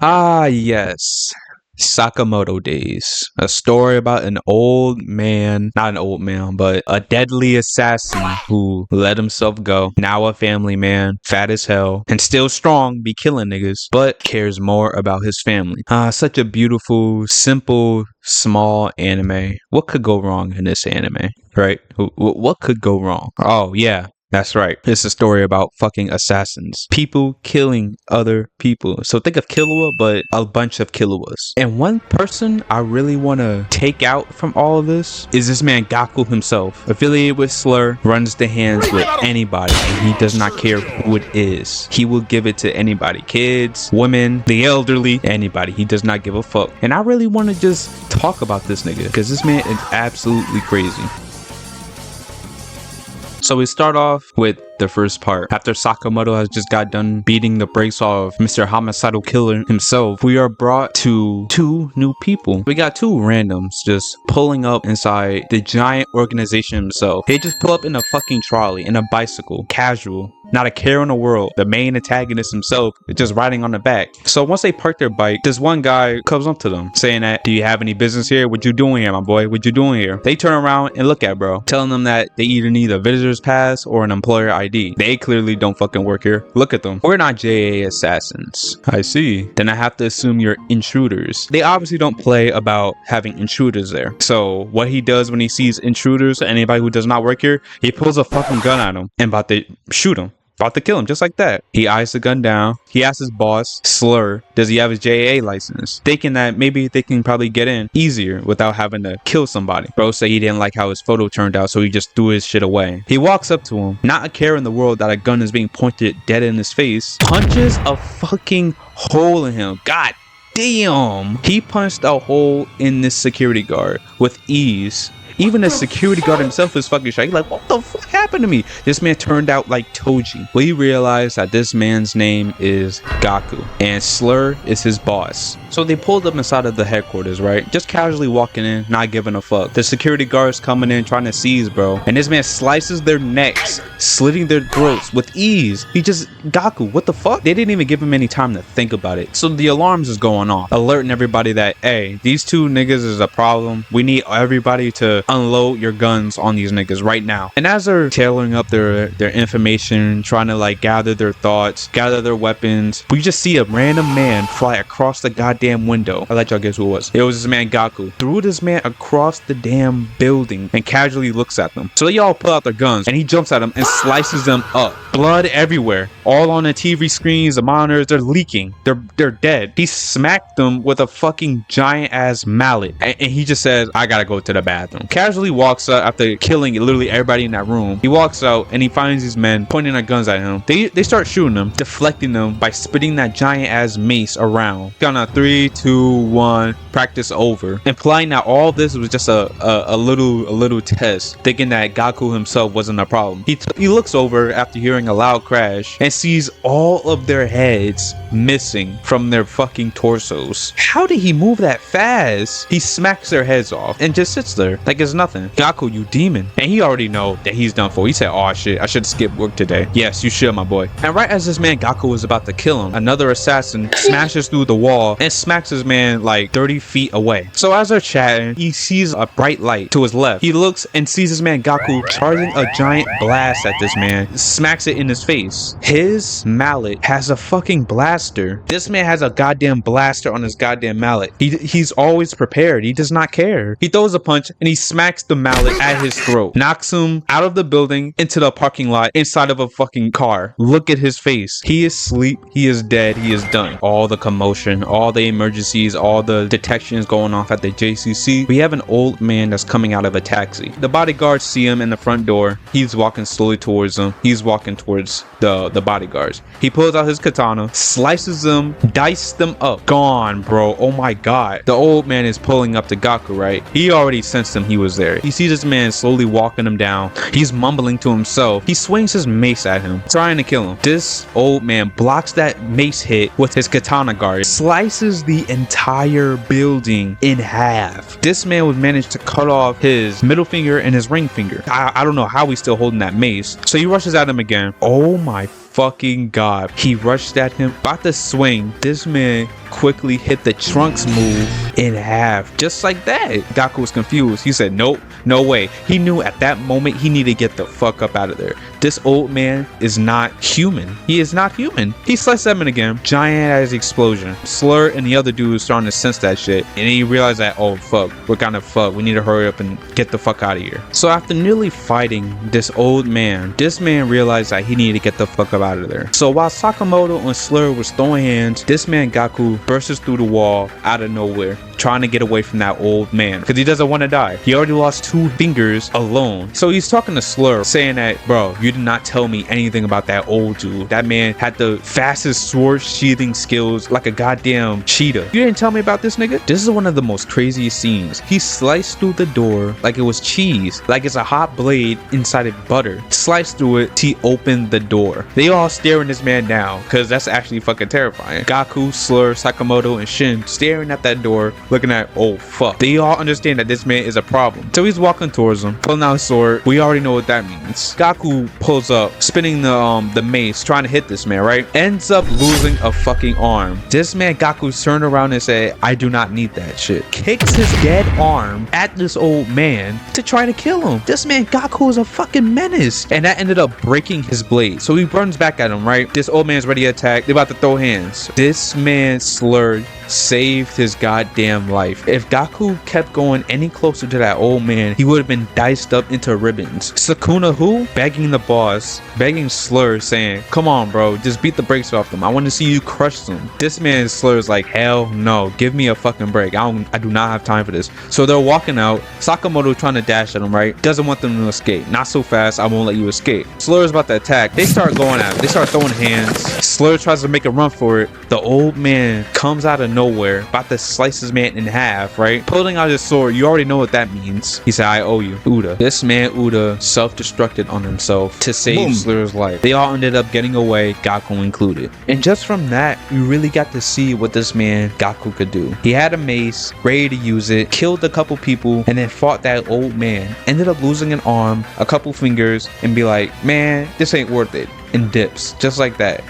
Ah, yes. Sakamoto Days. A story about an old man, not an old man, but a deadly assassin who let himself go. Now a family man, fat as hell, and still strong, be killing niggas, but cares more about his family. Such a beautiful, simple, small anime. What could go wrong in this anime, right? What could go wrong? Oh, yeah. That's right. It's a story about fucking assassins. People killing other people. So think of Killua, but a bunch of Killuas. And one person I really want to take out from all of this is this man Gaku himself. Affiliated with Slur, runs the hands with anybody, and he does not care who it is. He will give it to anybody. Kids, women, the elderly, anybody. He does not give a fuck. And I really want to just talk about this nigga, because this man is absolutely crazy. So we start off with the first part. After Sakamoto has just got done beating the brakes off Mr. Homicidal Killer himself, we are brought to two new people. We got two randoms just pulling up inside the giant organization himself. They just pull up in a fucking trolley, in a bicycle, casual. Not a care in the world. The main antagonist himself is just riding on the back. So once they park their bike, this one guy comes up to them saying that, "Do you have any business here? What you doing here, my boy? What you doing here?" They turn around and look at bro, telling them that they either need a visitor's pass or an employer ID. They clearly don't fucking work here. Look at them. We're not JA assassins. I see. Then I have to assume you're intruders. They obviously don't play about having intruders there. So what he does when he sees intruders or anybody who does not work here, he pulls a fucking gun at him and about to shoot him. About to kill him, just like that. He eyes the gun down. He asks his boss, Slur, does he have his JA license? Thinking that maybe they can probably get in easier without having to kill somebody. Bro said he didn't like how his photo turned out, so he just threw his shit away. He walks up to him, not a care in the world that a gun is being pointed dead in his face, punches a fucking hole in him. God damn. He punched a hole in this security guard with ease. Even the security guard himself is fucking shocked. He's like, what the fuck happened to me? This man turned out like Toji. We realized that this man's name is Gaku, and Slur is his boss. So they pulled up inside of the headquarters, right? Just casually walking in, not giving a fuck. The security guards coming in, trying to seize, bro. And this man slices their necks, slitting their throats with ease. He just, Gaku, what the fuck? They didn't even give him any time to think about it. So the alarms is going off, alerting everybody that, hey, these two niggas is a problem. We need everybody to unload your guns on these niggas right now. And as they're tailoring up their information, trying to like gather their thoughts, gather their weapons, we just see a random man fly across the goddamn window. I'll let y'all guess who it was. It was this man Gaku. Threw this man across the damn building and casually looks at them. So they all pull out their guns and he jumps at them and slices them up. Blood everywhere. All on the TV screens, the monitors, they're leaking. They're dead. He smacked them with a fucking giant ass mallet. And he just says, I gotta go to the bathroom. Casually walks out after killing literally everybody in that room. He walks out and he finds these men pointing their guns at him. They start shooting them, deflecting them by spitting that giant ass mace around. On a 3, 2, 1, practice over. Implying that all this was just a little test, thinking that Gaku himself wasn't a problem. He looks over after hearing a loud crash and sees all of their heads missing from their fucking torsos. How did he move that fast? He smacks their heads off and just sits there like it's nothing. Gaku, you demon. And he already know that he's done for. He said, oh shit, I should skip work today. Yes, you should, my boy. And right as this man Gaku was about to kill him, another assassin smashes through the wall and smacks his man like 30 feet away. So as they're chatting, he sees a bright light to his left. He looks and sees this man Gaku charging a giant blast at this man, smacks it in his face. His mallet has a fucking blaster. This man has a goddamn blaster on his goddamn mallet. He's always prepared. He does not care. He throws a punch and he smacks the mallet at his throat, knocks him out of the building into the parking lot inside of a fucking car. Look at his face. He is asleep. He is dead. He is done. All the commotion, all the emergencies, all the detections going off at the JCC. We have an old man that's coming out of a taxi. The bodyguards see him in the front door. He's walking slowly towards them. He's walking towards the bodyguards. He pulls out his katana, slices them, dices them up. Gone, bro. Oh my god. The old man is pulling up to Gaku, right? He already sensed him. He was there. He sees this man slowly walking him down. He's mumbling to himself. He swings his mace at him, trying to kill him. This old man blocks that mace hit with his katana guard, slices the entire building in half. This man would manage to cut off his middle finger and his ring finger. I don't know how he's still holding that mace. So he rushes at him again. Oh my fucking god. He rushed at him, about to swing. This man quickly hit the Trunks move in half, just like that. Gaku was confused. He said, nope, no way. He knew at that moment he needed to get the fuck up out of there. This old man is not human. He is not human. He sliced him in again. Giant as explosion. Slur and the other dude was starting to sense that shit, and he realized that, oh fuck, we're kind of fucked. We need to hurry up and get the fuck out of here. So after nearly fighting this old man, this man realized that he needed to get the fuck up out of there. So while Sakamoto and Slur was throwing hands, this man Gaku bursts through the wall out of nowhere, trying to get away from that old man because he doesn't want to die. He already lost 2 fingers alone. So he's talking to Slur, saying that, bro, you did not tell me anything about that old dude. That man had the fastest sword sheathing skills like a goddamn cheetah. You didn't tell me about this nigga? This is one of the most craziest scenes. He sliced through the door like it was cheese, like it's a hot blade inside of butter. Sliced through it, he opened the door. They all staring this man down because that's actually fucking terrifying. Gaku, Slur, Sakamoto, and Shin staring at that door, looking at, oh fuck. They all understand that this man is a problem. So he's walking towards them, pulling out a sword. We already know what that means. Gaku pulls up, spinning the mace, trying to hit this man, right? Ends up losing a fucking arm. This man Gaku turned around and said, I do not need that shit. Kicks his dead arm at this old man to try to kill him. This man Gaku is a fucking menace. And that ended up breaking his blade. So he runs back at him, right? This old man's ready to attack. They're about to throw hands. This man Slurred saved his goddamn life. If Gaku kept going any closer to that old man, he would have been diced up into ribbons. Sukuna who? Begging the boss, begging Slur, saying, come on bro, just beat the brakes off them. I want to see you crush them. This man Slur is like, hell no, give me a fucking break. I do not have time for this. So they're walking out. Sakamoto trying to dash at him, right? Doesn't want them to escape. Not so fast, I won't let you escape. Slur is about to attack. They start going at it. They start throwing hands. Slur tries to make a run for it. The old man comes out of nowhere, about to slice his man in half, right? Pulling out his sword. You already know what that means. He said, I owe you. Uda. This man Uda self-destructed on himself to save Slur's life. They all ended up getting away, Gaku included. And just from that, you really got to see what this man Gaku could do. He had a mace, ready to use it, killed a couple people, and then fought that old man. Ended up losing an arm, a couple fingers, and be like, man, this ain't worth it. And dips, just like that.